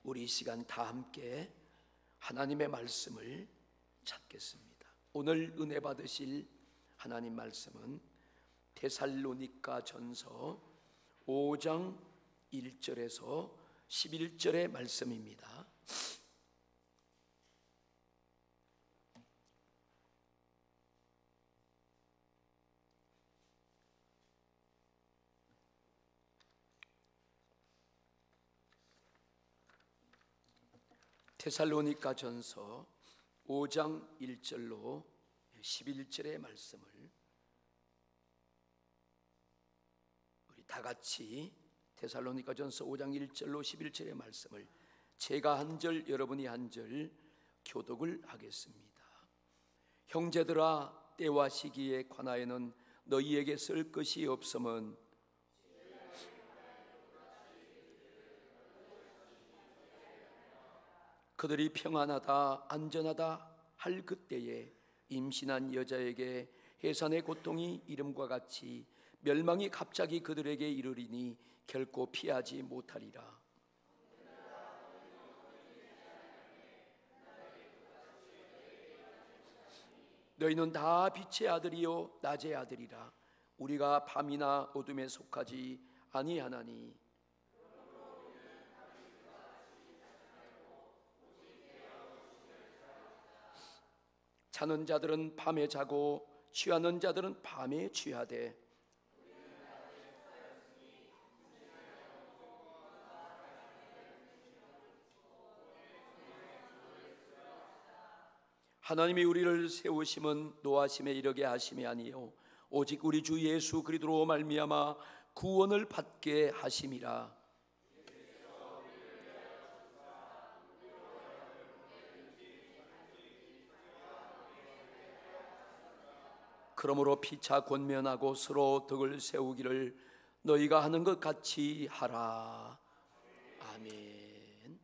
우리 이 시간 다 함께 하나님의 말씀을 찾겠습니다. 오늘 은혜 받으실 하나님 말씀은 데살로니가 전서 5장 1절에서 11절의 말씀입니다. 데살로니가 전서 5장 1절로 11절의 말씀을 우리 다 같이 데살로니가 전서 5장 1절로 11절의 말씀을 제가 한 절 여러분이 한 절 교독을 하겠습니다. 형제들아, 때와 시기에 관하여는 너희에게 쓸 것이 없음은 그들이 평안하다 안전하다 할 그때에 임신한 여자에게 해산의 고통이 이름과 같이 멸망이 갑자기 그들에게 이르리니 결코 피하지 못하리라. 너희는 다 빛의 아들이요 낮의 아들이라. 우리가 밤이나 어둠에 속하지 아니하나니 자는 자들은 밤에 자고 취하는 자들은 밤에 취하되 하나님이 우리를 세우심은 노하심에 이르게 하심이 아니요 오직 우리 주 예수 그리스도로 말미암아 구원을 받게 하심이라. 그러므로 피차 권면하고 서로 덕을 세우기를 너희가 하는 것 같이 하라. 아멘.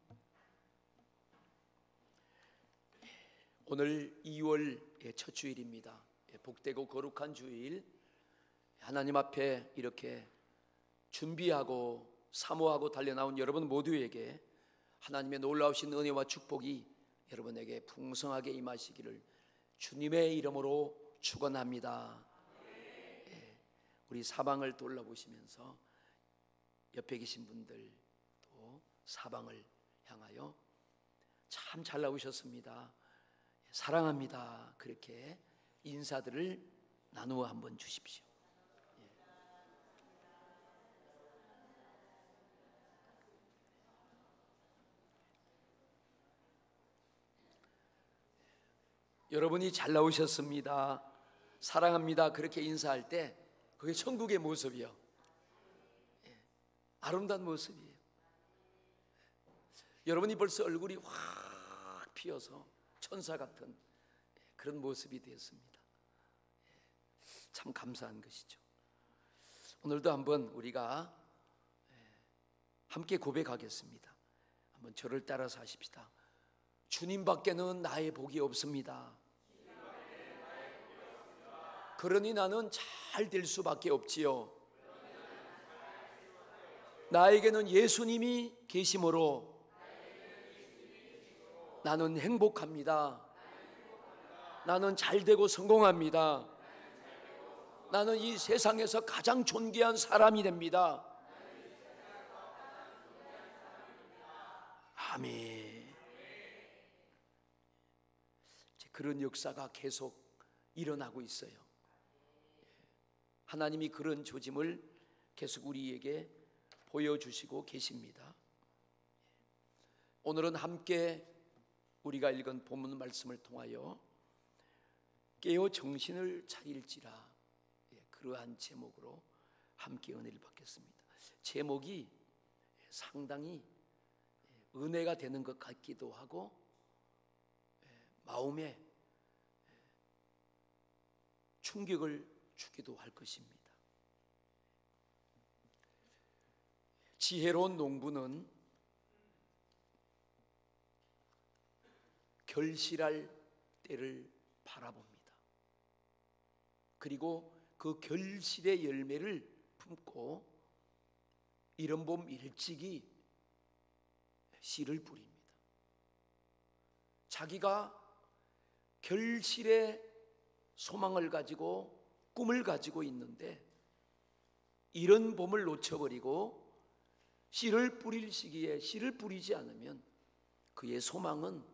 오늘 2월의 첫 주일입니다. 복되고 거룩한 주일, 하나님 앞에 이렇게 준비하고 사모하고 달려나온 여러분 모두에게 하나님의 놀라우신 은혜와 축복이 여러분에게 풍성하게 임하시기를 주님의 이름으로 축원합니다. 우리 사방을 돌아보시면서 옆에 계신 분들도 사방을 향하여 참 잘 나오셨습니다, 사랑합니다, 그렇게 인사들을 나누어 한번 주십시오. 여러분이 잘 나오셨습니다, 사랑합니다, 그렇게 인사할 때 그게 천국의 모습이요, 아름다운 모습이에요. 여러분이 벌써 얼굴이 확 피어서 천사 같은 그런 모습이 되었습니다. 참 감사한 것이죠. 오늘도 한번 우리가 함께 고백하겠습니다. 한번 저를 따라서 하십시다. 주님밖에는 나의 복이 없습니다. 그러니 나는 잘 될 수밖에 없지요. 나에게는 예수님이 계심으로 나는 행복합니다. 나는 잘 되고 성공합니다. 나는 이 세상에서 가장 존귀한 사람이 됩니다. 아멘. 그런 역사가 계속 일어나고 있어요. 하나님이 그런 조짐을 계속 우리에게 보여주시고 계십니다. 오늘은 함께 우리가 읽은 본문 말씀을 통하여 깨어 정신을 차릴지라, 그러한 제목으로 함께 은혜를 받겠습니다. 제목이 상당히 은혜가 되는 것 같기도 하고 마음에 충격을 주기도 할 것입니다. 지혜로운 농부는 결실할 때를 바라봅니다. 그리고 그 결실의 열매를 품고 이른 봄 일찍이 씨를 뿌립니다. 자기가 결실의 소망을 가지고 꿈을 가지고 있는데 이런 봄을 놓쳐버리고 씨를 뿌릴 시기에 씨를 뿌리지 않으면 그의 소망은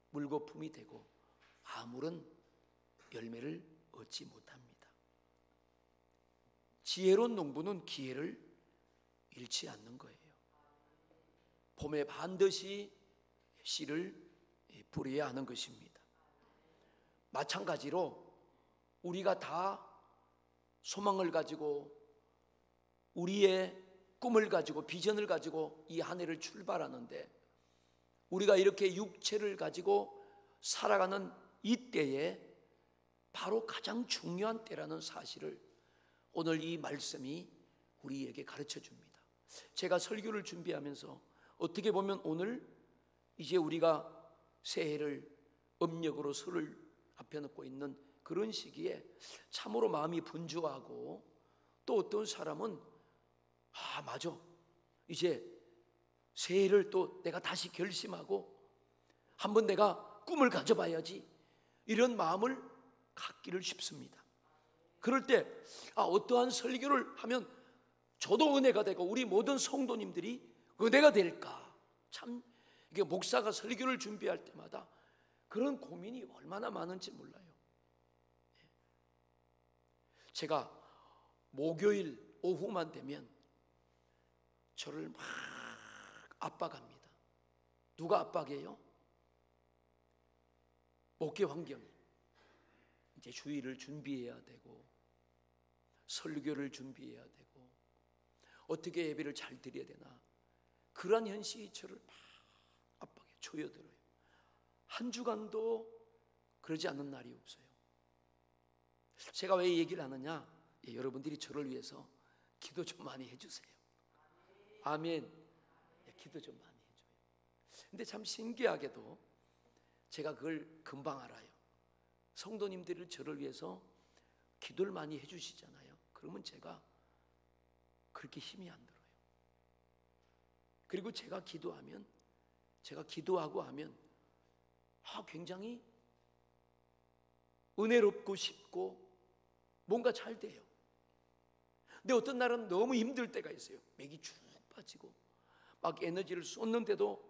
물거품이 되고 아무런 열매를 얻지 못합니다. 지혜로운 농부는 기회를 잃지 않는 거예요. 봄에 반드시 씨를 뿌려야 하는 것입니다. 마찬가지로 우리가 다 소망을 가지고 우리의 꿈을 가지고 비전을 가지고 이 한 해를 출발하는데 우리가 이렇게 육체를 가지고 살아가는 이때에 바로 가장 중요한 때라는 사실을 오늘 이 말씀이 우리에게 가르쳐 줍니다. 제가 설교를 준비하면서 어떻게 보면 오늘 이제 우리가 새해를 음력으로 설을 앞에 놓고 있는 그런 시기에 참으로 마음이 분주하고 또 어떤 사람은 맞아, 이제 새해를 또 내가 다시 결심하고 한번 내가 꿈을 가져봐야지, 이런 마음을 갖기를 쉽습니다. 그럴 때 어떠한 설교를 하면 저도 은혜가 되고 우리 모든 성도님들이 은혜가 될까, 참 이게 목사가 설교를 준비할 때마다 그런 고민이 얼마나 많은지 몰라요. 제가 목요일 오후만 되면 저를 막 압박합니다. 누가 압박해요? 목회 환경이. 이제 주일을 준비해야 되고 설교를 준비해야 되고 어떻게 예배를 잘 드려야 되나, 그러한 현실이 저를 막 압박해 조여들어요. 한 주간도 그러지 않는 날이 없어요. 제가 왜 이 얘기를 하느냐, 여러분들이 저를 위해서 기도 좀 많이 해주세요. 아멘. 기도 좀 많이 해줘요. 근데 참 신기하게도 제가 그걸 금방 알아요. 성도님들이 저를 위해서 기도를 많이 해주시잖아요. 그러면 제가 그렇게 힘이 안 들어요. 그리고 제가 기도하고 하면 굉장히 은혜롭고 쉽고 뭔가 잘 돼요. 근데 어떤 날은 너무 힘들 때가 있어요. 맥이 쭉 빠지고 막 에너지를 쏟는데도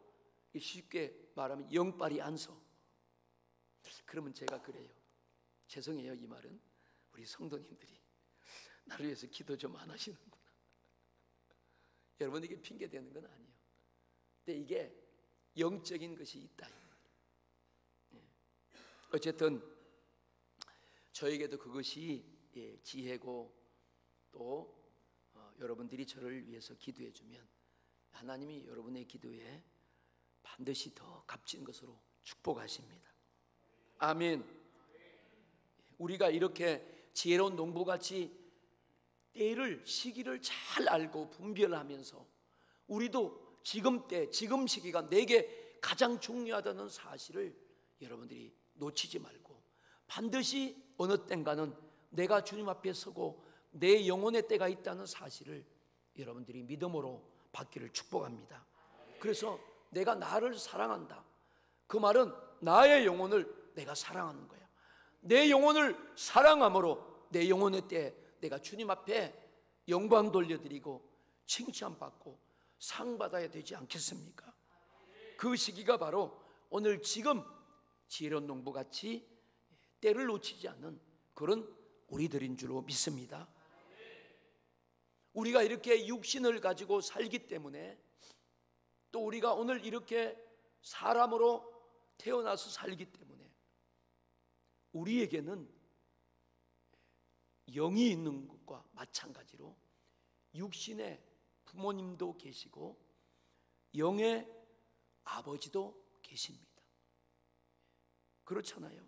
쉽게 말하면 영빨이 안 서. 그러면 제가 그래요. 죄송해요, 이 말은. 우리 성도님들이 나를 위해서 기도 좀 안 하시는구나. 여러분에게 핑계 대는 건 아니에요. 근데 이게 영적인 것이 있다. 어쨌든 저에게도 그것이 지혜고 또 여러분들이 저를 위해서 기도해 주면 하나님이 여러분의 기도에 반드시 더 값진 것으로 축복하십니다. 아멘. 우리가 이렇게 지혜로운 농부같이 때를, 시기를 잘 알고 분별하면서 우리도 지금 때, 지금 시기가 내게 가장 중요하다는 사실을 여러분들이 놓치지 말고 반드시 어느 땐가는 내가 주님 앞에 서고 내 영혼의 때가 있다는 사실을 여러분들이 믿음으로 받기를 축복합니다. 그래서 내가 나를 사랑한다, 그 말은 나의 영혼을 내가 사랑하는 거야. 내 영혼을 사랑함으로 내 영혼의 때에 내가 주님 앞에 영광 돌려드리고 칭찬받고 상 받아야 되지 않겠습니까? 그 시기가 바로 오늘 지금 지혜로운 농부같이 때를 놓치지 않는 그런 우리들인 줄로 믿습니다. 우리가 이렇게 육신을 가지고 살기 때문에 또 우리가 오늘 이렇게 사람으로 태어나서 살기 때문에 우리에게는 영이 있는 것과 마찬가지로 육신의 부모님도 계시고 영의 아버지도 계십니다. 그렇잖아요.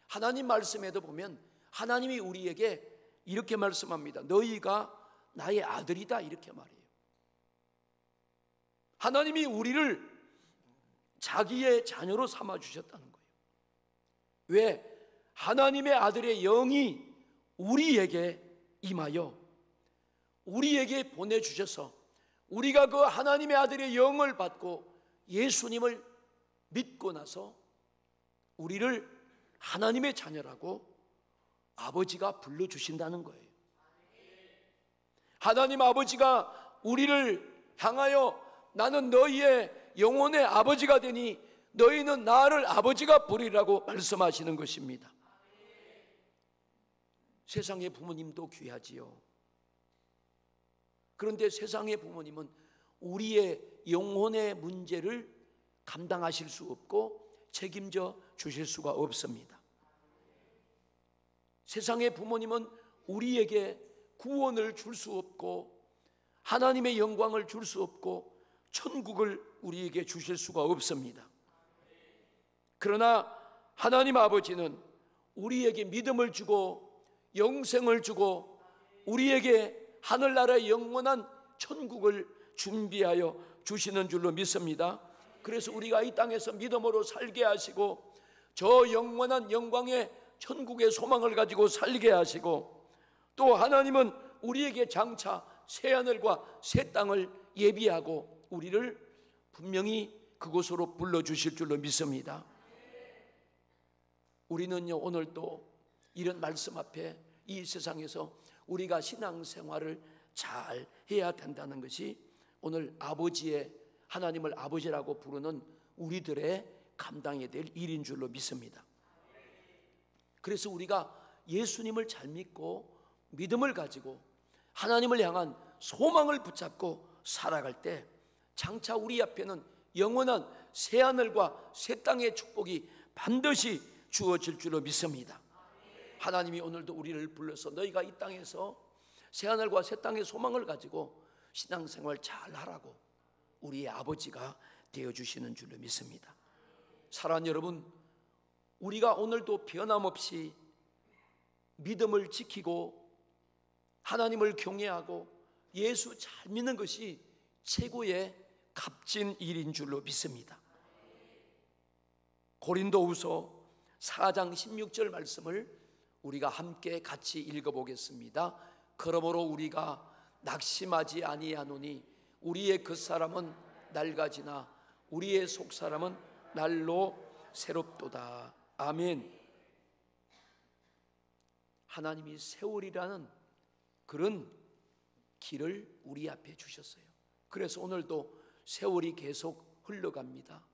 하나님 말씀에도 보면 하나님이 우리에게 이렇게 말씀합니다. 너희가 나의 아들이다, 이렇게 말해요. 하나님이 우리를 자기의 자녀로 삼아주셨다는 거예요. 왜? 하나님의 아들의 영이 우리에게 임하여 우리에게 보내주셔서 우리가 그 하나님의 아들의 영을 받고 예수님을 믿고 나서 우리를 하나님의 자녀라고 아버지가 불러주신다는 거예요. 하나님 아버지가 우리를 향하여 나는 너희의 영혼의 아버지가 되니 너희는 나를 아버지가 부리라고 말씀하시는 것입니다. 세상의 부모님도 귀하지요. 그런데 세상의 부모님은 우리의 영혼의 문제를 감당하실 수 없고 책임져 주실 수가 없습니다. 세상의 부모님은 우리에게 구원을 줄 수 없고 하나님의 영광을 줄 수 없고 천국을 우리에게 주실 수가 없습니다. 그러나 하나님 아버지는 우리에게 믿음을 주고 영생을 주고 우리에게 하늘나라의 영원한 천국을 준비하여 주시는 줄로 믿습니다. 그래서 우리가 이 땅에서 믿음으로 살게 하시고 저 영원한 영광의 천국의 소망을 가지고 살게 하시고 또 하나님은 우리에게 장차 새하늘과 새 땅을 예비하고 우리를 분명히 그곳으로 불러주실 줄로 믿습니다. 우리는요 오늘도 이런 말씀 앞에 이 세상에서 우리가 신앙생활을 잘 해야 된다는 것이 오늘 아버지의 하나님을 아버지라고 부르는 우리들의 감당해야 될 일인 줄로 믿습니다. 그래서 우리가 예수님을 잘 믿고 믿음을 가지고 하나님을 향한 소망을 붙잡고 살아갈 때 장차 우리 앞에는 영원한 새하늘과 새 땅의 축복이 반드시 주어질 줄로 믿습니다. 하나님이 오늘도 우리를 불러서 너희가 이 땅에서 새하늘과 새 땅의 소망을 가지고 신앙생활 잘 하라고 우리의 아버지가 되어주시는 줄로 믿습니다. 사랑하는 여러분, 우리가 오늘도 변함없이 믿음을 지키고 하나님을 경외하고 예수 잘 믿는 것이 최고의 값진 일인 줄로 믿습니다. 고린도후서 4장 16절 말씀을 우리가 함께 같이 읽어보겠습니다. 그러므로 우리가 낙심하지 아니하노니 우리의 겉사람은 낡아지나 우리의 속사람은 날로 새롭도다. 아멘. 하나님이 세월이라는 그런 길을 우리 앞에 주셨어요. 그래서 오늘도 세월이 계속 흘러갑니다.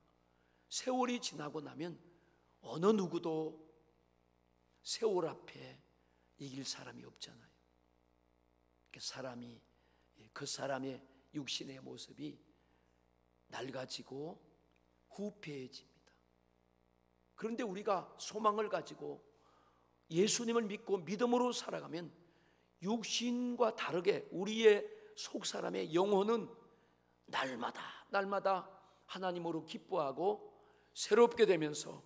세월이 지나고 나면 어느 누구도 세월 앞에 이길 사람이 없잖아요. 사람이 그 사람의 육신의 모습이 낡아지고 후패해집니다. 그런데 우리가 소망을 가지고 예수님을 믿고 믿음으로 살아가면 육신과 다르게 우리의 속사람의 영혼은 날마다 하나님으로 기뻐하고 새롭게 되면서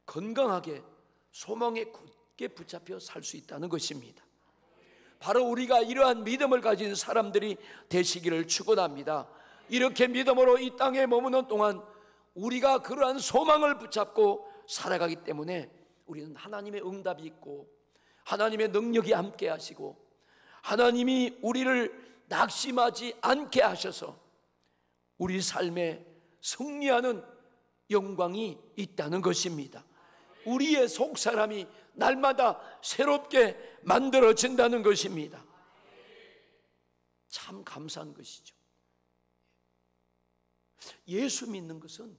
건강하게 소망에 굳게 붙잡혀 살 수 있다는 것입니다. 바로 우리가 이러한 믿음을 가진 사람들이 되시기를 축원합니다. 이렇게 믿음으로 이 땅에 머무는 동안 우리가 그러한 소망을 붙잡고 살아가기 때문에 우리는 하나님의 응답이 있고 하나님의 능력이 함께 하시고 하나님이 우리를 낙심하지 않게 하셔서 우리 삶에 승리하는 영광이 있다는 것입니다. 우리의 속사람이 날마다 새롭게 만들어진다는 것입니다. 참 감사한 것이죠. 예수 믿는 것은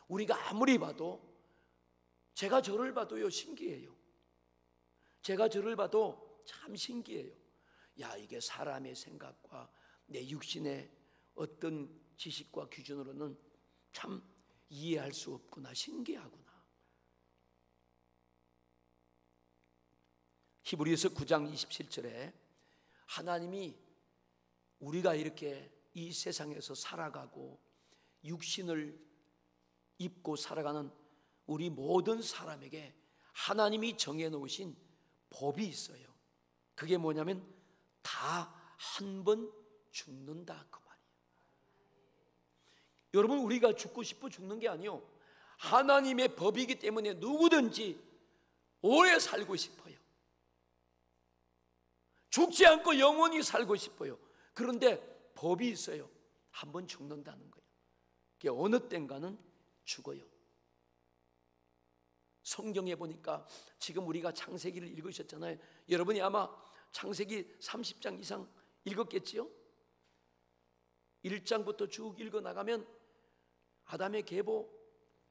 우리가 아무리 봐도 제가 저를 봐도요 신기해요. 제가 저를 봐도 참 신기해요. 야, 이게 사람의 생각과 내 육신의 어떤 지식과 기준으로는 참 이해할 수 없구나, 신기하구나. 히브리서 9장 27절에 하나님이 우리가 이렇게 이 세상에서 살아가고 육신을 입고 살아가는 우리 모든 사람에게 하나님이 정해놓으신 법이 있어요. 그게 뭐냐면 다 한 번 죽는다, 그 말이에요. 여러분, 우리가 죽고 싶어 죽는 게 아니요, 하나님의 법이기 때문에 누구든지 오래 살고 싶어요. 죽지 않고 영원히 살고 싶어요. 그런데 법이 있어요. 한번 죽는다는 거예요. 그게 어느 땐가는 죽어요. 성경에 보니까 지금 우리가 창세기를 읽으셨잖아요. 여러분이 아마 창세기 30장 이상 읽었겠지요? 1장부터 쭉 읽어나가면 아담의 계보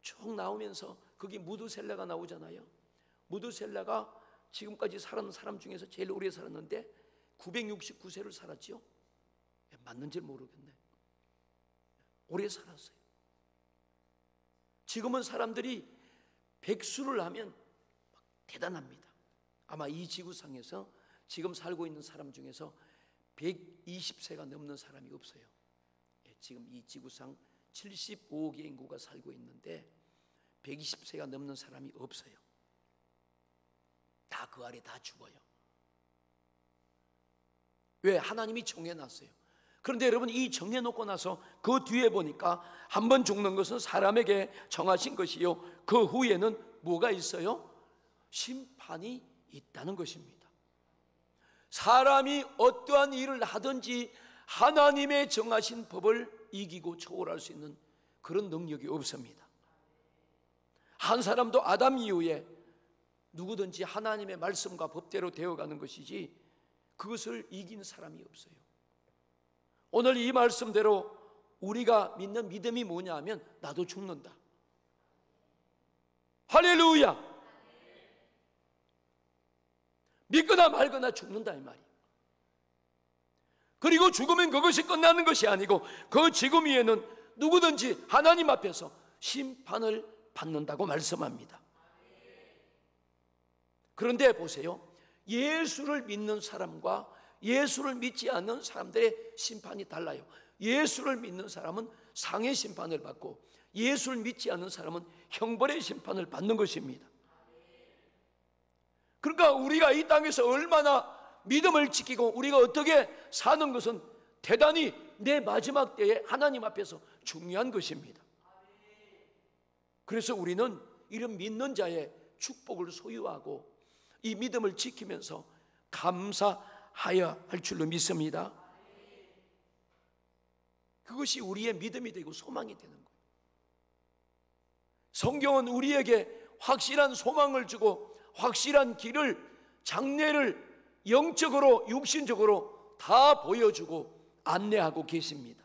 쭉 나오면서 거기 무두셀라가 나오잖아요. 무두셀라가 지금까지 살아는 사람 중에서 제일 오래 살았는데 969세를 살았지요. 맞는지 모르겠네. 오래 살았어요. 지금은 사람들이 백수를 하면 대단합니다. 아마 이 지구상에서 지금 살고 있는 사람 중에서 120세가 넘는 사람이 없어요. 지금 이 지구상 75억의 인구가 살고 있는데 120세가 넘는 사람이 없어요. 다 그 아래 다 죽어요. 왜? 하나님이 정해놨어요. 그런데 여러분, 이 정해놓고 나서 그 뒤에 보니까 한 번 죽는 것은 사람에게 정하신 것이요, 그 후에는 뭐가 있어요? 심판이 있다는 것입니다. 사람이 어떠한 일을 하든지 하나님의 정하신 법을 이기고 초월할 수 있는 그런 능력이 없습니다. 한 사람도 아담 이후에 누구든지 하나님의 말씀과 법대로 되어가는 것이지 그것을 이긴 사람이 없어요. 오늘 이 말씀대로 우리가 믿는 믿음이 뭐냐 하면 나도 죽는다. 할렐루야. 믿거나 말거나 죽는다 이 말이에요. 그리고 죽으면 그것이 끝나는 것이 아니고 그 죽음 위에는 누구든지 하나님 앞에서 심판을 받는다고 말씀합니다. 그런데 보세요, 예수를 믿는 사람과 예수를 믿지 않는 사람들의 심판이 달라요. 예수를 믿는 사람은 상의 심판을 받고 예수를 믿지 않는 사람은 형벌의 심판을 받는 것입니다. 그러니까 우리가 이 땅에서 얼마나 믿음을 지키고 우리가 어떻게 사는 것은 대단히 내 마지막 때에 하나님 앞에서 중요한 것입니다. 그래서 우리는 이런 믿는 자의 축복을 소유하고 이 믿음을 지키면서 감사하여야 할 줄로 믿습니다. 그것이 우리의 믿음이 되고 소망이 되는 거예요. 성경은 우리에게 확실한 소망을 주고 확실한 길을, 장래를 영적으로 육신적으로 다 보여주고 안내하고 계십니다.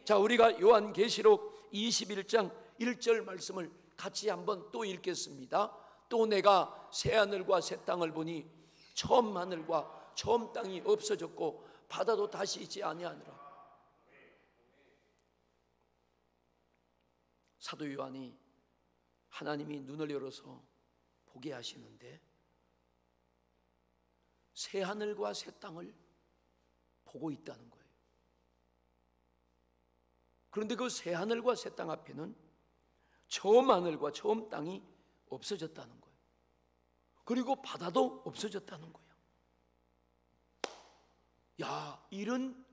자, 우리가 요한계시록 21장 1절 말씀을 같이 한번 또 읽겠습니다. 또 내가 새하늘과 새 땅을 보니 처음 하늘과 처음 땅이 없어졌고 바다도 다시 있지 아니하니라. 사도 요한이 하나님이 눈을 열어서 보게 하시는데 새 하늘과 새 땅을 보고 있다는 거예요. 그런데 그 새 하늘과 새 땅 앞에는 처음 하늘과 처음 땅이 없어졌다는 거예요. 그리고 바다도 없어졌다는 거예요. 야, 이런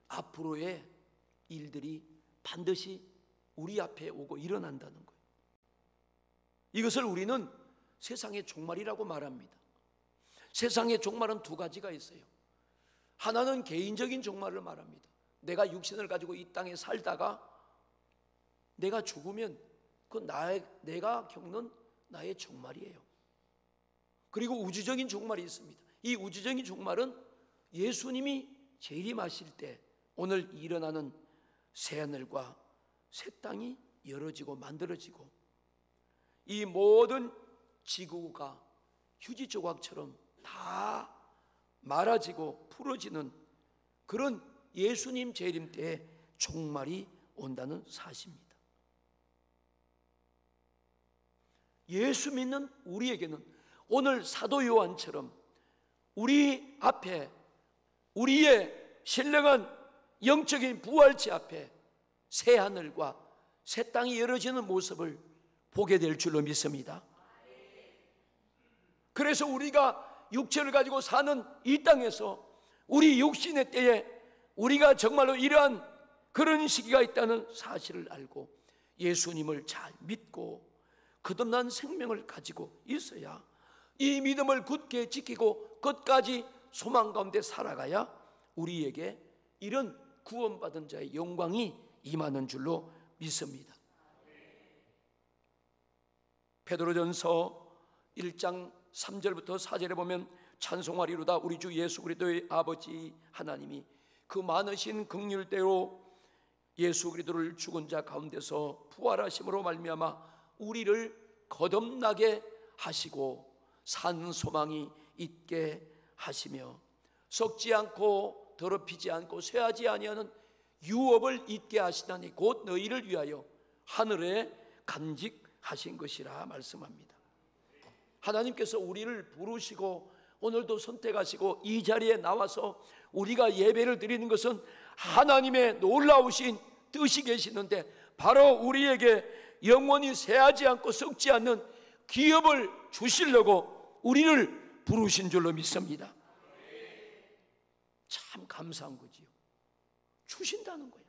앞으로의 일들이 반드시 우리 앞에 오고 일어난다는 거예요. 이것을 우리는 세상의 종말이라고 말합니다. 세상의 종말은 두 가지가 있어요. 하나는 개인적인 종말을 말합니다. 내가 육신을 가지고 이 땅에 살다가 내가 죽으면 그건 내가 겪는 나의 종말이에요. 그리고 우주적인 종말이 있습니다. 이 우주적인 종말은 예수님이 재림하실 때 오늘 일어나는 새하늘과 새 땅이 열어지고 만들어지고 이 모든 지구가 휴지 조각처럼 다 말아지고 풀어지는 그런 예수님 재림 때의 종말이 온다는 사실입니다. 예수 믿는 우리에게는 오늘 사도 요한처럼 우리 앞에 우리의 신령한 영적인 부활체 앞에 새 하늘과 새 땅이 열어지는 모습을 보게 될 줄로 믿습니다. 그래서 우리가 육체를 가지고 사는 이 땅에서 우리 육신의 때에 우리가 정말로 이러한 그런 시기가 있다는 사실을 알고 예수님을 잘 믿고 거듭난 생명을 가지고 있어야 이 믿음을 굳게 지키고 끝까지 소망 가운데 살아가야 우리에게 이런 구원받은 자의 영광이 임하는 줄로 믿습니다. 베드로전서 1장 3절부터 4절에 보면 찬송하리로다 우리 주 예수 그리스도의 아버지 하나님이 그 많으신 긍휼대로 예수 그리스도를 죽은 자 가운데서 부활하심으로 말미암아 우리를 거듭나게 하시고 산 소망이 있게 하시며 썩지 않고 더럽히지 않고 쇠하지 아니하는 유업을 있게 하시다니 곧 너희를 위하여 하늘에 간직하신 것이라 말씀합니다. 하나님께서 우리를 부르시고 오늘도 선택하시고 이 자리에 나와서 우리가 예배를 드리는 것은 하나님의 놀라우신 뜻이 계시는데 바로 우리에게 영원히 쇠하지 않고 썩지 않는 기업을 주시려고 우리를 부르신 줄로 믿습니다. 참 감사한 거지요. 주신다는 거예요.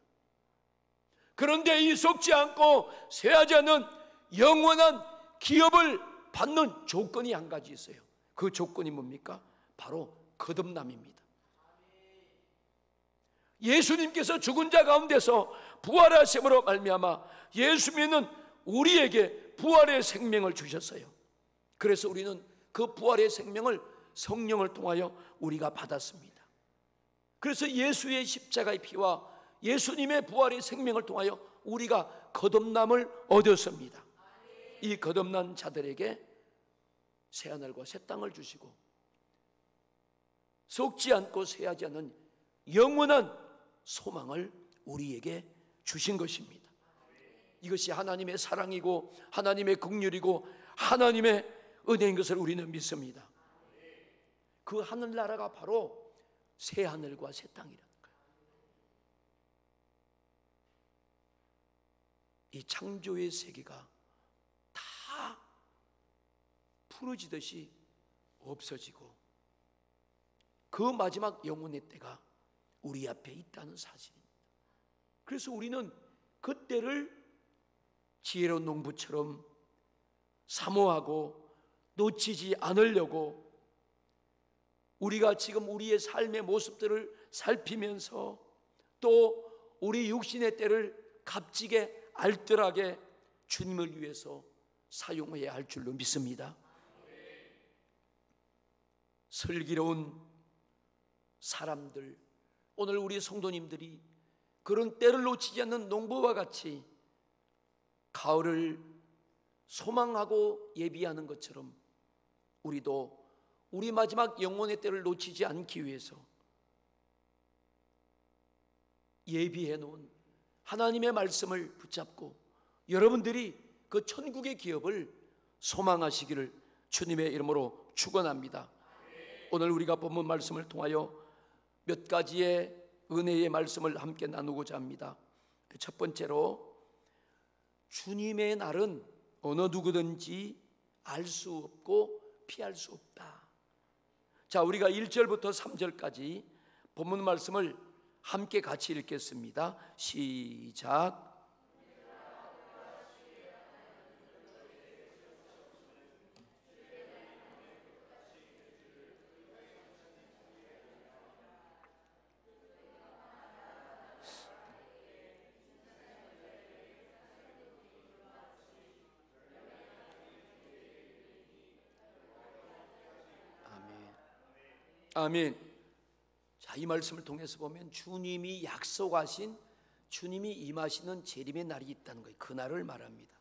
그런데 이 썩지 않고 쇠하지 않는 영원한 기업을 받는 조건이 한 가지 있어요. 그 조건이 뭡니까? 바로 거듭남입니다. 예수님께서 죽은 자 가운데서 부활하심으로 말미암아 예수 믿는 우리에게 부활의 생명을 주셨어요. 그래서 우리는 그 부활의 생명을 성령을 통하여 우리가 받았습니다. 그래서 예수의 십자가의 피와 예수님의 부활의 생명을 통하여 우리가 거듭남을 얻었습니다. 이 거듭난 자들에게 새하늘과 새 땅을 주시고 썩지 않고 쇠하지 않는 영원한 소망을 우리에게 주신 것입니다. 이것이 하나님의 사랑이고 하나님의 긍휼이고 하나님의 은혜인 것을 우리는 믿습니다. 그 하늘나라가 바로 새 하늘과 새 땅이라는 거예요. 이 창조의 세계가 다 풀어지듯이 없어지고 그 마지막 영혼의 때가 우리 앞에 있다는 사실입니다. 그래서 우리는 그때를 지혜로운 농부처럼 사모하고 놓치지 않으려고 우리가 지금 우리의 삶의 모습들을 살피면서 또 우리 육신의 때를 값지게 알뜰하게 주님을 위해서 사용해야 할 줄로 믿습니다. 슬기로운 사람들, 오늘 우리 성도님들이 그런 때를 놓치지 않는 농부와 같이 가을을 소망하고 예비하는 것처럼 우리도 우리 마지막 영혼의 때를 놓치지 않기 위해서 예비해 놓은 하나님의 말씀을 붙잡고 여러분들이 그 천국의 기업을 소망하시기를 주님의 이름으로 축원합니다. 오늘 우리가 본문 말씀을 통하여 몇 가지의 은혜의 말씀을 함께 나누고자 합니다. 첫 번째로 주님의 날은 어느 누구든지 알 수 없고 피할 수 없다. 자, 우리가 1절부터 3절까지 본문 말씀을 함께 같이 읽겠습니다. 시작. 아멘. 자, 이 말씀을 통해서 보면 주님이 약속하신 주님이 임하시는 재림의 날이 있다는 거예요. 그 날을 말합니다.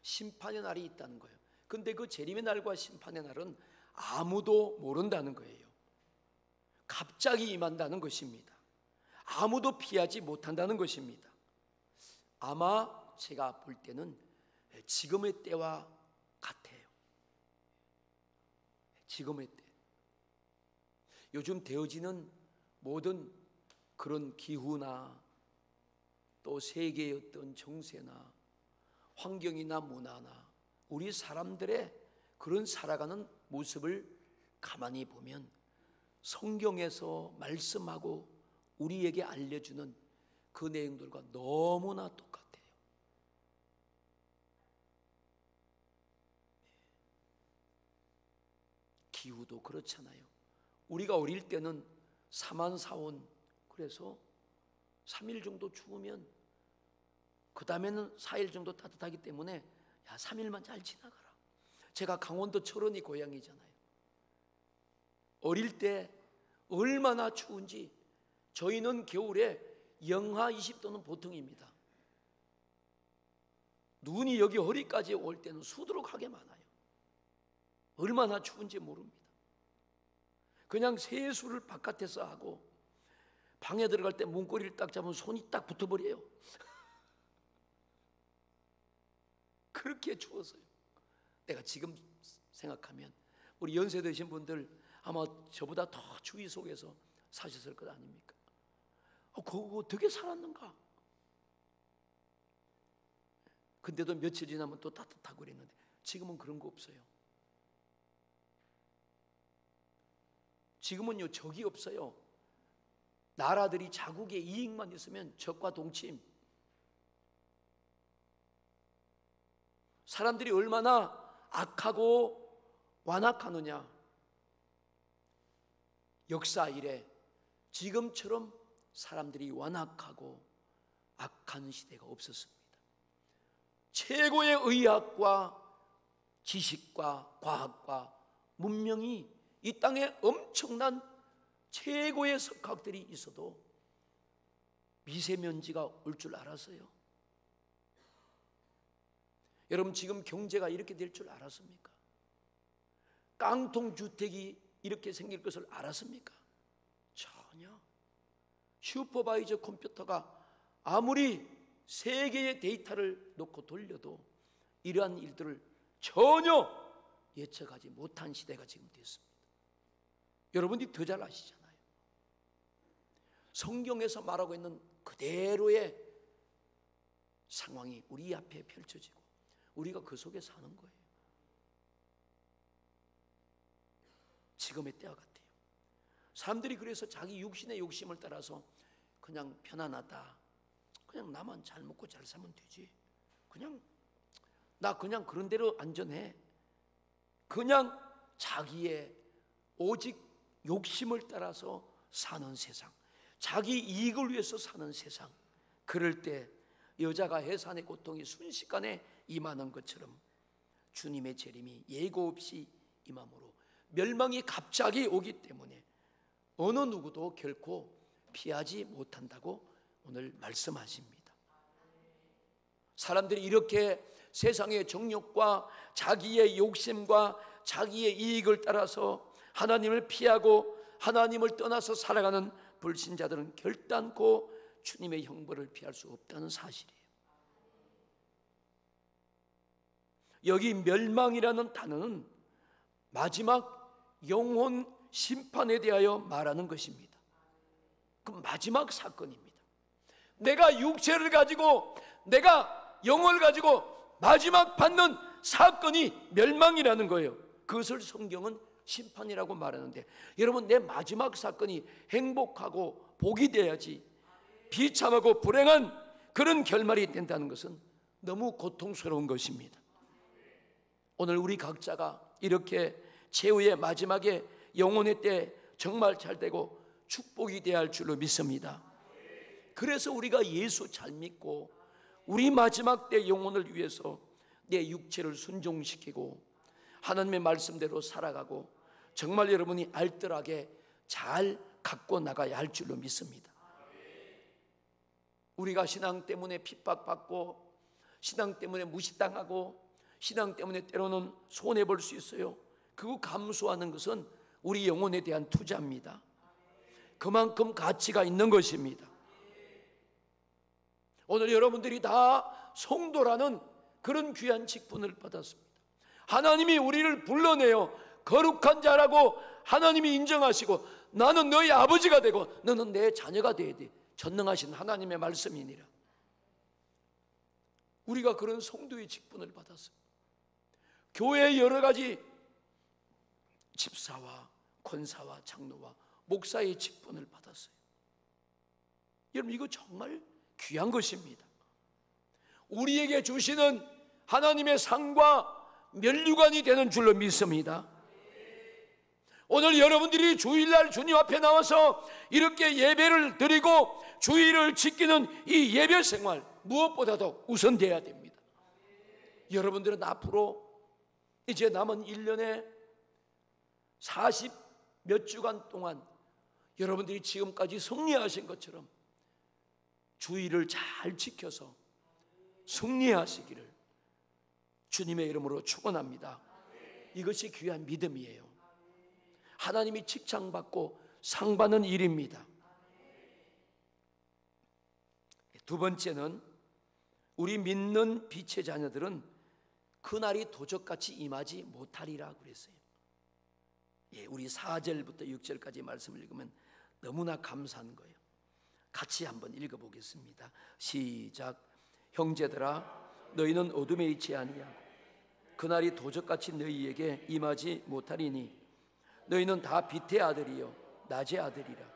심판의 날이 있다는 거예요. 근데 그 재림의 날과 심판의 날은 아무도 모른다는 거예요. 갑자기 임한다는 것입니다. 아무도 피하지 못한다는 것입니다. 아마 제가 볼 때는 지금의 때와 같아요. 지금의 때. 요즘 되어지는 모든 그런 기후나 또 세계의 어떤 정세나 환경이나 문화나 우리 사람들의 그런 살아가는 모습을 가만히 보면 성경에서 말씀하고 우리에게 알려주는 그 내용들과 너무나 똑같아요. 기후도 그렇잖아요. 우리가 어릴 때는 사만사온, 그래서 3일 정도 추우면 그 다음에는 4일 정도 따뜻하기 때문에 야 3일만 잘 지나가라. 제가 강원도 철원이 고향이잖아요. 어릴 때 얼마나 추운지 저희는 겨울에 영하 20도는 보통입니다. 눈이 여기 허리까지 올 때는 수두룩하게 많아요. 얼마나 추운지 모릅니다. 그냥 세수를 바깥에서 하고 방에 들어갈 때 문고리를 딱 잡으면 손이 딱 붙어버려요. 그렇게 추웠어요. 내가 지금 생각하면 우리 연세 드신 분들 아마 저보다 더 추위 속에서 사셨을 것 아닙니까? 그거 어떻게 살았는가? 근데도 며칠 지나면 또 따뜻하고 그랬는데 지금은 그런 거 없어요. 지금은요 적이 없어요. 나라들이 자국의 이익만 있으면 적과 동침. 사람들이 얼마나 악하고 완악하느냐. 역사 이래 지금처럼 사람들이 완악하고 악한 시대가 없었습니다. 최고의 의학과 지식과 과학과 문명이 이 땅에 엄청난 최고의 석학들이 있어도 미세먼지가 올 줄 알았어요. 여러분 지금 경제가 이렇게 될 줄 알았습니까? 깡통주택이 이렇게 생길 것을 알았습니까? 전혀. 슈퍼바이저 컴퓨터가 아무리 세계의 데이터를 놓고 돌려도 이러한 일들을 전혀 예측하지 못한 시대가 지금 됐습니다. 여러분이 더 잘 아시잖아요. 성경에서 말하고 있는 그대로의 상황이 우리 앞에 펼쳐지고 우리가 그 속에 사는 거예요. 지금의 때와 같아요. 사람들이 그래서 자기 육신의 욕심을 따라서 그냥 편안하다, 그냥 나만 잘 먹고 잘 살면 되지, 나 그냥 그런 대로 안전해, 그냥 자기의 오직 욕심을 따라서 사는 세상, 자기 이익을 위해서 사는 세상. 그럴 때 여자가 해산의 고통이 순식간에 임하는 것처럼 주님의 재림이 예고 없이 임함으로 멸망이 갑자기 오기 때문에 어느 누구도 결코 피하지 못한다고 오늘 말씀하십니다. 사람들이 이렇게 세상의 정욕과 자기의 욕심과 자기의 이익을 따라서 하나님을 피하고 하나님을 떠나서 살아가는 불신자들은 결단코 주님의 형벌을 피할 수 없다는 사실이에요. 여기 멸망이라는 단어는 마지막 영혼 심판에 대하여 말하는 것입니다. 그 마지막 사건입니다. 내가 육체를 가지고 내가 영혼을 가지고 마지막 받는 사건이 멸망이라는 거예요. 그것을 성경은 심판이라고 말하는데, 여러분 내 마지막 사건이 행복하고 복이 돼야지 비참하고 불행한 그런 결말이 된다는 것은 너무 고통스러운 것입니다. 오늘 우리 각자가 이렇게 최후의 마지막에 영혼의 때 정말 잘 되고 축복이 되어야 할 줄로 믿습니다. 그래서 우리가 예수 잘 믿고 우리 마지막 때 영혼을 위해서 내 육체를 순종시키고 하나님의 말씀대로 살아가고 정말 여러분이 알뜰하게 잘 갖고 나가야 할 줄로 믿습니다. 우리가 신앙 때문에 핍박받고 신앙 때문에 무시당하고 신앙 때문에 때로는 손해볼 수 있어요. 그거 감수하는 것은 우리 영혼에 대한 투자입니다. 그만큼 가치가 있는 것입니다. 오늘 여러분들이 다 성도라는 그런 귀한 직분을 받았습니다. 하나님이 우리를 불러내어 거룩한 자라고 하나님이 인정하시고 나는 너희 아버지가 되고 너는 내 자녀가 되어야 돼. 전능하신 하나님의 말씀이니라. 우리가 그런 성도의 직분을 받았습니다. 교회의 여러 가지 집사와 권사와 장로와 목사의 직분을 받았어요. 여러분 이거 정말 귀한 것입니다. 우리에게 주시는 하나님의 상과 면류관이 되는 줄로 믿습니다. 오늘 여러분들이 주일날 주님 앞에 나와서 이렇게 예배를 드리고 주일을 지키는 이 예배 생활, 무엇보다도 우선돼야 됩니다. 여러분들은 앞으로 이제 남은 1년에 40 몇 주간 동안 여러분들이 지금까지 승리하신 것처럼 주일을 잘 지켜서 승리하시기를 주님의 이름으로 축원합니다. 이것이 귀한 믿음이에요. 하나님이 칭찬받고 상받는 일입니다. 두 번째는 우리 믿는 빛의 자녀들은 그날이 도적같이 임하지 못하리라 그랬어요. 우리 4절부터 6절까지 말씀을 읽으면 너무나 감사한 거예요. 같이 한번 읽어보겠습니다. 시작. 형제들아, 너희는 어둠에 있지 아니하고 그날이 도적같이 너희에게 임하지 못하리니 너희는 다 빛의 아들이요 낮의 아들이라.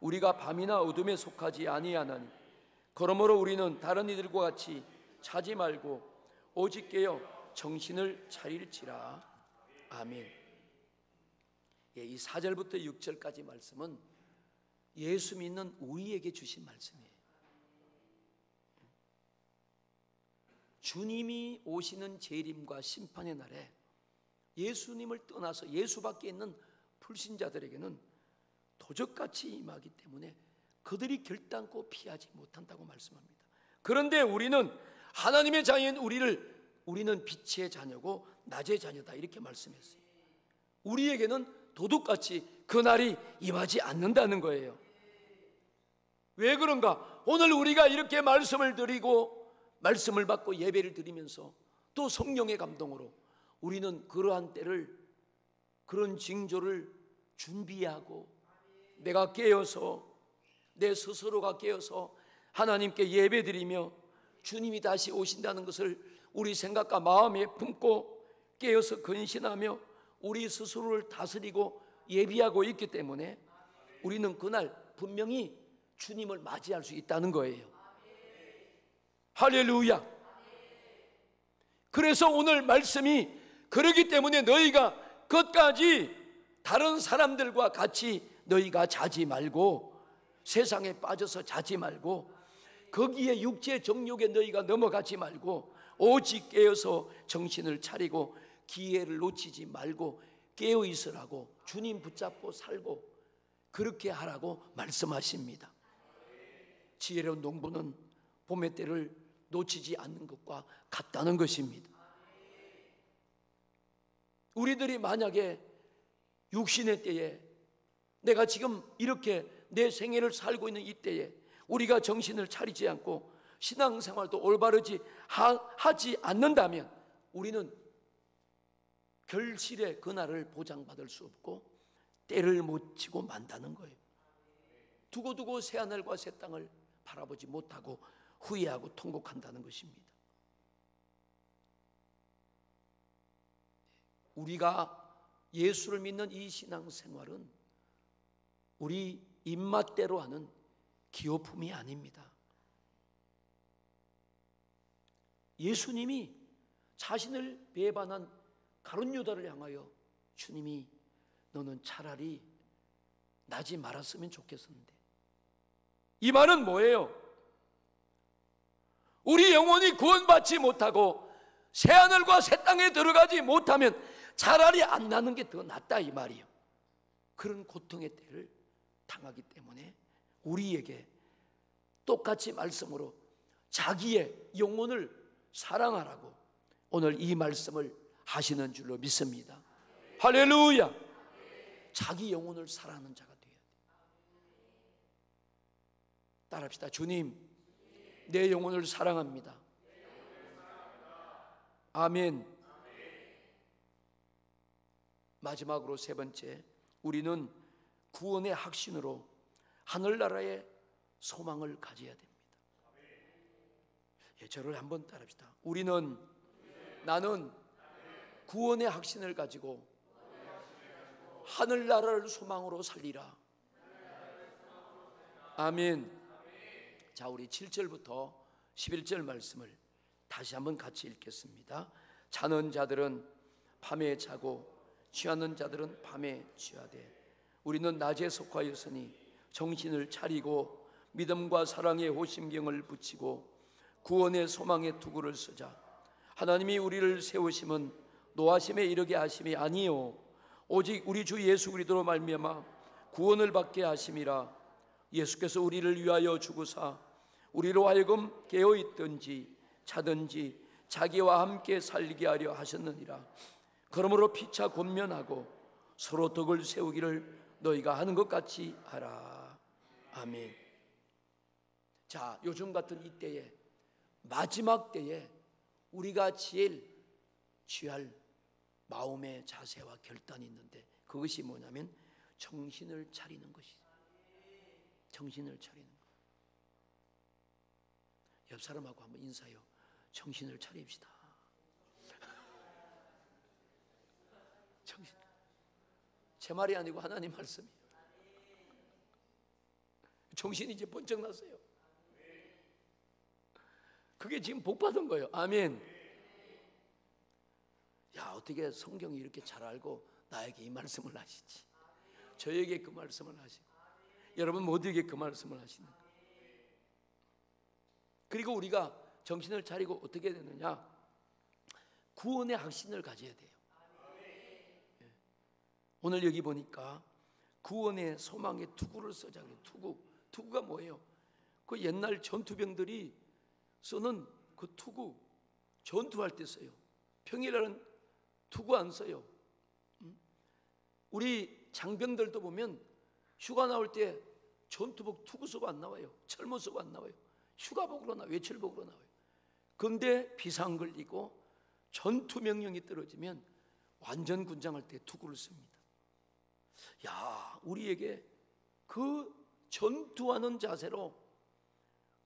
우리가 밤이나 어둠에 속하지 아니하나니 그러므로 우리는 다른 이들과 같이 자지 말고 오직 깨어 정신을 차릴지라. 아멘. 이 4절부터 6절까지 말씀은 예수 믿는 우리에게 주신 말씀이에요. 주님이 오시는 재림과 심판의 날에 예수님을 떠나서 예수밖에 있는 불신자들에게는 도적같이 임하기 때문에 그들이 결단코 피하지 못한다고 말씀합니다. 그런데 우리는 하나님의 자녀인 우리는 빛의 자녀고 낮의 자녀다 이렇게 말씀했어요. 우리에게는 도둑같이 그날이 임하지 않는다는 거예요. 왜 그런가? 오늘 우리가 이렇게 말씀을 드리고 말씀을 받고 예배를 드리면서 또 성령의 감동으로 우리는 그러한 때를, 그런 징조를 준비하고 내가 깨어서, 내 스스로가 깨어서 하나님께 예배드리며 주님이 다시 오신다는 것을 우리 생각과 마음에 품고 깨어서 근신하며 우리 스스로를 다스리고 예비하고 있기 때문에 우리는 그날 분명히 주님을 맞이할 수 있다는 거예요. 할렐루야. 그래서 오늘 말씀이 그러기 때문에 너희가 끝까지 다른 사람들과 같이 너희가 자지 말고, 세상에 빠져서 자지 말고, 거기에 육체 정욕에 너희가 넘어가지 말고 오직 깨어서 정신을 차리고 기회를 놓치지 말고 깨어 있으라고, 주님 붙잡고 살고 그렇게 하라고 말씀하십니다. 지혜로운 농부는 봄의 때를 놓치지 않는 것과 같다는 것입니다. 우리들이 만약에 육신의 때에, 내가 지금 이렇게 내 생애를 살고 있는 이 때에 우리가 정신을 차리지 않고 신앙생활도 올바르지 하지 않는다면 우리는 결실의 그날을 보장받을 수 없고 때를 못 치고 만다는 거예요. 두고두고 새하늘과 새 땅을 바라보지 못하고 후회하고 통곡한다는 것입니다. 우리가 예수를 믿는 이 신앙생활은 우리 입맛대로 하는 기호품이 아닙니다. 예수님이 자신을 배반한 가룟 유다를 향하여 주님이 너는 차라리 나지 말았으면 좋겠었는데, 이 말은 뭐예요? 우리 영혼이 구원받지 못하고 새하늘과 새 땅에 들어가지 못하면 차라리 안 나는 게 더 낫다 이 말이에요. 그런 고통의 때를 당하기 때문에 우리에게 똑같이 말씀으로 자기의 영혼을 사랑하라고 오늘 이 말씀을 하시는 줄로 믿습니다. 할렐루야. 자기 영혼을 사랑하는 자가 되어야 돼요. 따라합시다. 주님, 내 영혼을 사랑합니다. 아멘. 마지막으로 세 번째, 우리는 구원의 확신으로 하늘나라의 소망을 가져야 됩니다. 저를 한번 따라합시다. 나는 구원의 확신을 가지고 하늘나라를 소망으로 살리라. 아멘. 자, 우리 7절부터 11절 말씀을 다시 한번 같이 읽겠습니다. 자는 자들은 밤에 자고 취하는 자들은 밤에 취하되 우리는 낮에 속하였으니 정신을 차리고 믿음과 사랑의 호심경을 붙이고 구원의 소망의 투구를 쓰자. 하나님이 우리를 세우심은 노하심에 이르게 하심이 아니요 오직 우리 주 예수 그리스도로 말미암아 구원을 받게 하심이라. 예수께서 우리를 위하여 죽으사 우리로 하여금 깨어있든지 자든지 자기와 함께 살게 하려 하셨느니라. 그러므로 피차 권면하고 서로 덕을 세우기를 너희가 하는 것 같이 하라. 아멘. 자, 요즘 같은 이때에, 마지막 때에 우리가 제일 취할 마음의 자세와 결단이 있는데 그것이 뭐냐면 정신을 차리는 것이죠. 정신을 차리는 것. 옆 사람하고 한번 인사해요. 정신을 차립시다. 정신. 제 말이 아니고 하나님 말씀이에요. 정신이 이제 번쩍 났어요. 그게 지금 복 받은 거예요. 아멘. 야, 어떻게 성경이 이렇게 잘 알고 나에게 이 말씀을 하시지? 저에게 그 말씀을 하시고 여러분 모두에게 그 말씀을 하시는 거예요. 그리고 우리가 정신을 차리고 어떻게 되느냐? 구원의 확신을 가져야 돼요. 오늘 여기 보니까 구원의 소망의 투구를 쓰자 그래요. 투구가 뭐예요? 그 옛날 전투병들이 쓰는 그 투구, 전투할 때 써요. 평일에는 투구 안 써요. 우리 장병들도 보면 휴가 나올 때 전투복 투구복 안 나와요. 철모복 안 나와요. 휴가복으로 나와요. 외출복으로 나와요. 그런데 비상 걸리고 전투 명령이 떨어지면 완전 군장할 때 투구를 씁니다. 야, 우리에게 그 전투하는 자세로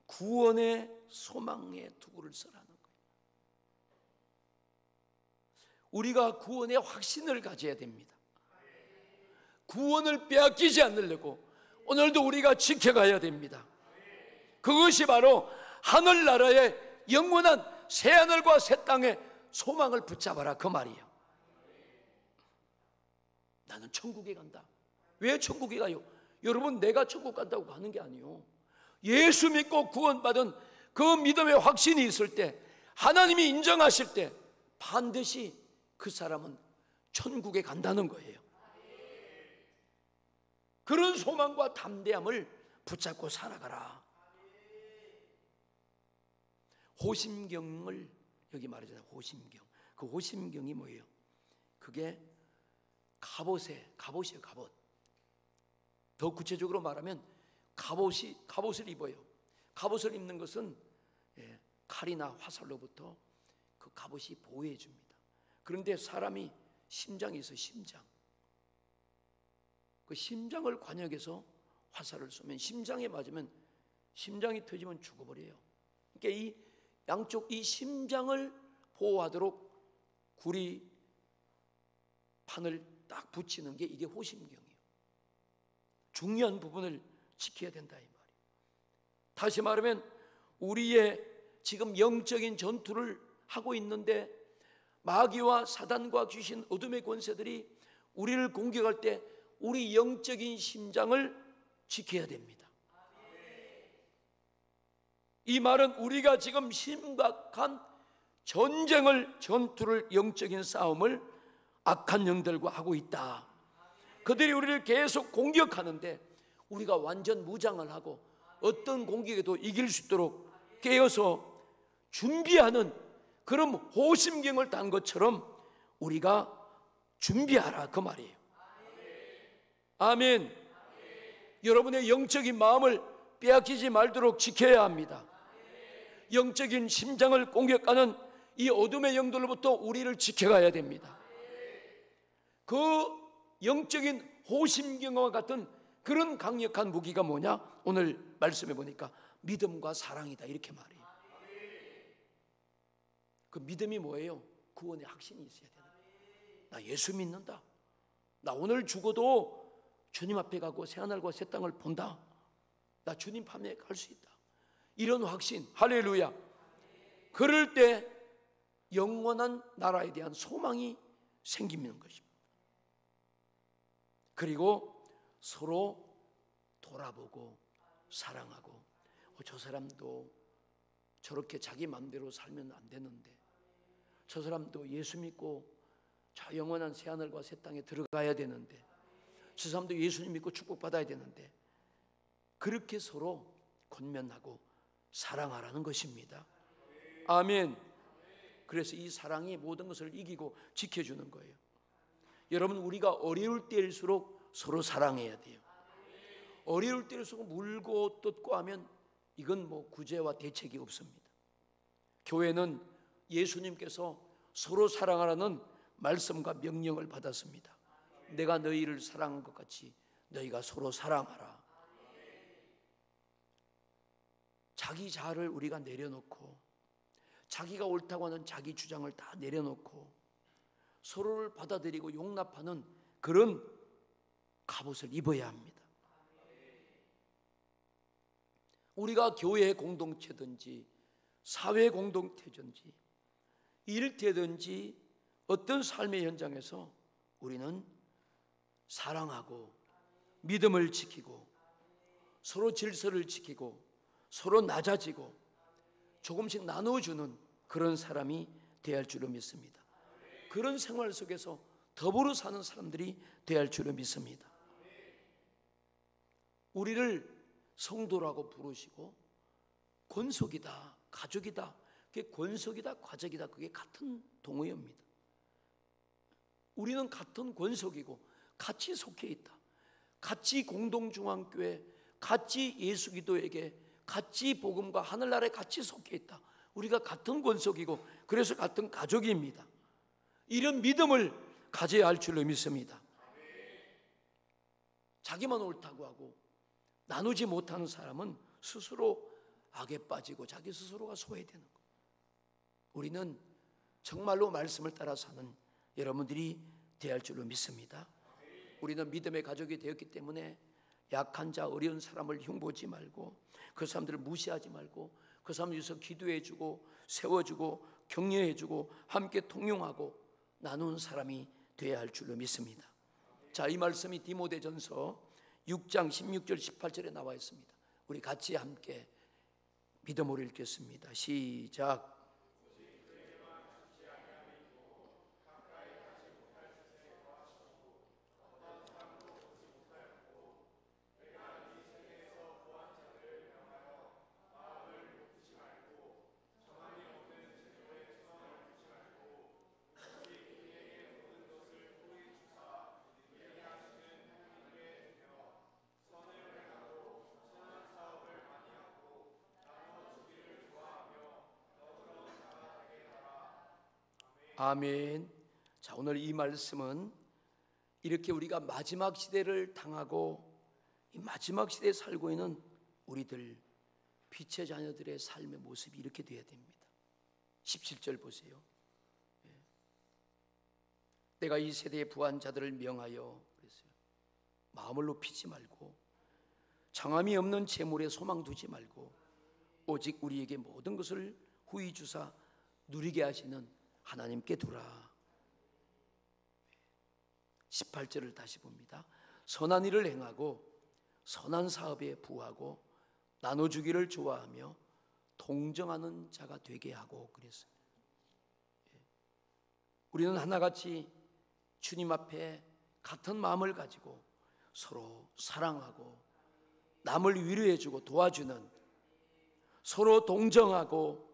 구원의 소망의 투구를 써라는 거예요. 우리가 구원의 확신을 가져야 됩니다. 구원을 빼앗기지 않으려고 오늘도 우리가 지켜가야 됩니다. 그것이 바로 하늘나라의 영원한 새하늘과 새 땅의 소망을 붙잡아라 그 말이에요. 나는 천국에 간다. 왜 천국에 가요? 여러분, 내가 천국 간다고 가는 게 아니에요. 예수 믿고 구원받은 그 믿음의 확신이 있을 때, 하나님이 인정하실 때 반드시 그 사람은 천국에 간다는 거예요. 그런 소망과 담대함을 붙잡고 살아가라. 호심경을 여기 말하잖아요. 호심경. 그 호심경이 뭐예요? 그게 갑옷이에요. 갑옷. 더 구체적으로 말하면 갑옷을 입어요. 갑옷을 입는 것은 칼이나 화살로부터 그 갑옷이 보호해 줍니다. 그런데 사람이 심장이 있어요. 심장. 그 심장을 관역해서 화살을 쏘면 심장에 맞으면 심장이 터지면 죽어버려요. 그러니까 이 양쪽 이 심장을 보호하도록 구리 판을 딱 붙이는 게 이게 호심경이에요. 중요한 부분을 지켜야 된다 이 말이에요. 다시 말하면 우리의 지금 영적인 전투를 하고 있는데 마귀와 사단과 귀신 어둠의 권세들이 우리를 공격할 때 우리 영적인 심장을 지켜야 됩니다. 이 말은 우리가 지금 심각한 전투를 영적인 싸움을 악한 영들과 하고 있다. 그들이 우리를 계속 공격하는데 우리가 완전 무장을 하고 어떤 공격에도 이길 수 있도록 깨어서 준비하는 그런 호심경을 단 것처럼 우리가 준비하라 그 말이에요. 아멘. 여러분의 영적인 마음을 빼앗기지 말도록 지켜야 합니다. 영적인 심장을 공격하는 이 어둠의 영들로부터 우리를 지켜가야 됩니다. 그 영적인 호심경과 같은 그런 강력한 무기가 뭐냐? 오늘 말씀해 보니까 믿음과 사랑이다 이렇게 말해요. 그 믿음이 뭐예요? 구원의 확신이 있어야 되는 거예요. 나 예수 믿는다. 나 오늘 죽어도 주님 앞에 가고 새하늘과 새 땅을 본다. 나 주님 밤에 갈 수 있다. 이런 확신, 할렐루야. 그럴 때 영원한 나라에 대한 소망이 생기는 것입니다. 그리고 서로 돌아보고 사랑하고, 저 사람도 저렇게 자기 마음대로 살면 안 되는데, 저 사람도 예수 믿고 저 영원한 새하늘과 새 땅에 들어가야 되는데, 저 사람도 예수님 믿고 축복받아야 되는데, 그렇게 서로 권면하고 사랑하라는 것입니다. 아멘. 그래서 이 사랑이 모든 것을 이기고 지켜주는 거예요. 여러분, 우리가 어려울 때일수록 서로 사랑해야 돼요. 어려울 때일수록 물고 뜯고 하면 이건 뭐 구제와 대책이 없습니다. 교회는 예수님께서 서로 사랑하라는 말씀과 명령을 받았습니다. 내가 너희를 사랑한 것 같이 너희가 서로 사랑하라. 자기 자아를 우리가 내려놓고, 자기가 옳다고 하는 자기 주장을 다 내려놓고 서로를 받아들이고 용납하는 그런 갑옷을 입어야 합니다. 우리가 교회 공동체든지 사회 공동체든지 일터든지 어떤 삶의 현장에서 우리는 사랑하고 믿음을 지키고 서로 질서를 지키고 서로 낮아지고 조금씩 나눠주는 그런 사람이 되어야 할 줄로 믿습니다. 그런 생활 속에서 더불어 사는 사람들이 되어야 할 줄로 믿습니다. 우리를 성도라고 부르시고 권속이다, 가족이다, 그게 권속이다, 가족이다, 그게 같은 동의어입니다. 우리는 같은 권속이고 같이 속해 있다. 같이 공동중앙교회, 같이 예수기도에게, 같이 복음과 하늘나라에 같이 속해 있다. 우리가 같은 권속이고 그래서 같은 가족입니다. 이런 믿음을 가져야 할 줄로 믿습니다. 자기만 옳다고 하고 나누지 못하는 사람은 스스로 악에 빠지고 자기 스스로가 소외되는 것. 우리는 정말로 말씀을 따라 사는 여러분들이 되어야 할 줄로 믿습니다. 우리는 믿음의 가족이 되었기 때문에 약한 자, 어려운 사람을 흉보지 말고 그 사람들을 무시하지 말고 그 사람을 위해서 기도해주고 세워주고 격려해주고 함께 통용하고 나누는 사람이 되어야 할 줄로 믿습니다. 자, 이 말씀이 디모데전서 6장 16절 18절에 나와 있습니다. 우리 같이 함께 믿음으로 읽겠습니다. 시작. 아멘. 자, 오늘 이 말씀은 이렇게 우리가 마지막 시대를 당하고 이 마지막 시대에 살고 있는 우리들 빛의 자녀들의 삶의 모습이 이렇게 되어야 됩니다. 17절 보세요. 내가 이 세대의 부한 자들을 명하여 그랬어요. 마음을 높이지 말고 정함이 없는 재물에 소망 두지 말고 오직 우리에게 모든 것을 후히 주사 누리게 하시는 하나님께 두라. 18절을 다시 봅니다. 선한 일을 행하고 선한 사업에 부하고 나눠주기를 좋아하며 동정하는 자가 되게 하고 그랬어요. 우리는 하나같이 주님 앞에 같은 마음을 가지고 서로 사랑하고 남을 위로해주고 도와주는, 서로 동정하고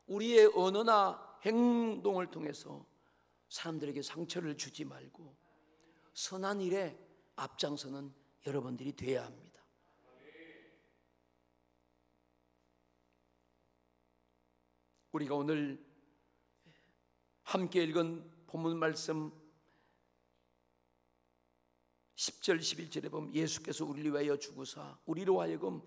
우리의 언어나 행동을 통해서 사람들에게 상처를 주지 말고 선한 일에 앞장서는 여러분들이 되어야 합니다. 우리가 오늘 함께 읽은 본문 말씀 10절 11절에 보면 예수께서 우리를 위하여 죽으사 우리로 하여금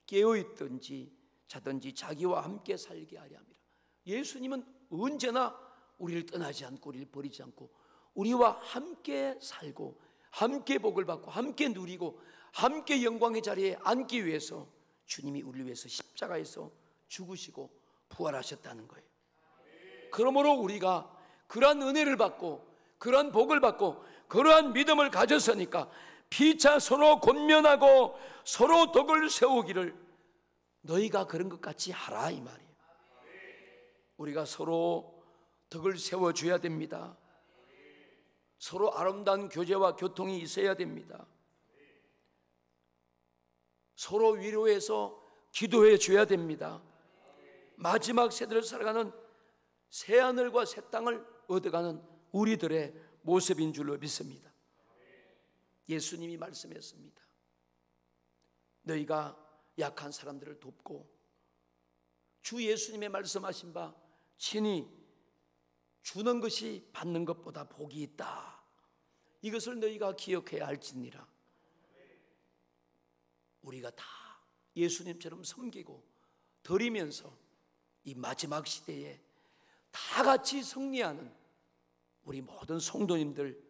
깨어있든지 자든지 자기와 함께 살게 하려 함이라. 예수님은 언제나 우리를 떠나지 않고 우리를 버리지 않고 우리와 함께 살고 함께 복을 받고 함께 누리고 함께 영광의 자리에 앉기 위해서 주님이 우리를 위해서 십자가에서 죽으시고 부활하셨다는 거예요. 그러므로 우리가 그러한 은혜를 받고 그러한 복을 받고 그러한 믿음을 가졌으니까 피차 서로 권면하고 서로 덕을 세우기를 너희가 그런 것 같이 하라, 이 말이에요. 우리가 서로 덕을 세워줘야 됩니다. 서로 아름다운 교제와 교통이 있어야 됩니다. 서로 위로해서 기도해 줘야 됩니다. 마지막 세대를 살아가는 새하늘과 새 땅을 얻어가는 우리들의 모습인 줄로 믿습니다. 예수님이 말씀했습니다. 너희가 약한 사람들을 돕고, 주 예수님의 말씀하신 바 친히 주는 것이 받는 것보다 복이 있다. 이것을 너희가 기억해야 할지니라. 우리가 다 예수님처럼 섬기고 드리면서 이 마지막 시대에 다 같이 승리하는 우리 모든 성도님들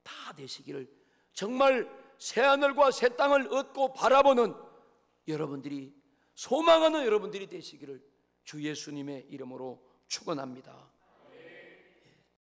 다 되시기를, 정말 새하늘과 새 땅을 얻고 바라보는 여러분들이, 소망하는 여러분들이 되시기를 주 예수님의 이름으로 축원합니다.